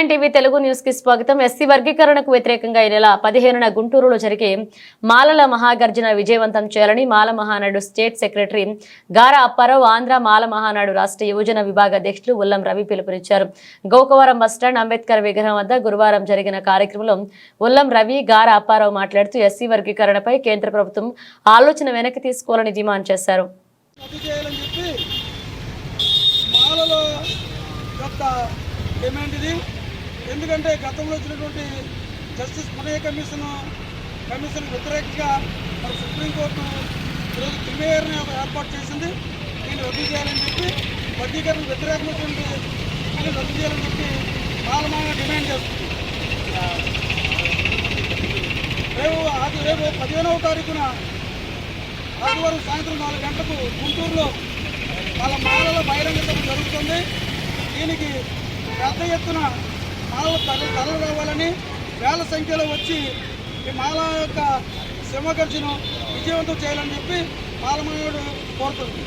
M9 TV Telugu news కి స్వాగతం. SC వర్గీకరణకు వ్యతిరేకంగా ఈ నెల 15న గుంటూరులో జరిగే మాలల మహాగర్జన విజయవంతం చేయాలని మాల మహానాడు స్టేట్ సెక్రటరీ గారా అప్పారావు, ఆంధ్ర మాల మహానాడు రాష్ట్ర యువజన విభాగ అధ్యక్షులు ఉల్లం రవి పిలుపునిచ్చారు. గోకవరం బస్టాండ్ అంబేద్కర్ విగ్రహం వద్ద గురువారం జరిగిన కార్యక్రమంలో ఉల్లం రవి, గారా అప్పారావు మాట్లాడుతూ ఎస్సీ వర్గీకరణపై కేంద్ర ప్రభుత్వం ఆలోచన వెనక్కి తీసుకోవాలని డిమాండ్ చేశారు. డిమాండ్ ఇది. ఎందుకంటే గతంలో వచ్చినటువంటి జస్టిస్ పునయ్య కమిషన్ వ్యతిరేకంగా మన సుప్రీంకోర్టు ఈరోజు క్రిమియర్ని ఏర్పాటు చేసింది. దీన్ని రద్దు చేయాలని చెప్పి వర్గీకరణ వ్యతిరేకమైనటువంటి దీన్ని రద్దు చేయాలని చెప్పి మాలమాన డిమాండ్ చేస్తుంది. రేపు 15వ తారీఖున ఆదివారం సాయంత్రం 4 గంటలకు గుంటూరులో వాళ్ళ మాలల బహిరంగ సభ జరుగుతుంది. దీనికి పెద్ద ఎత్తున మాలలు తరలి రావాలని, వేల సంఖ్యలో వచ్చి ఈ మాల యొక్క సింహగర్జన విజయవంతం చేయాలని చెప్పి మాలమాయుడు కోరుతుంది.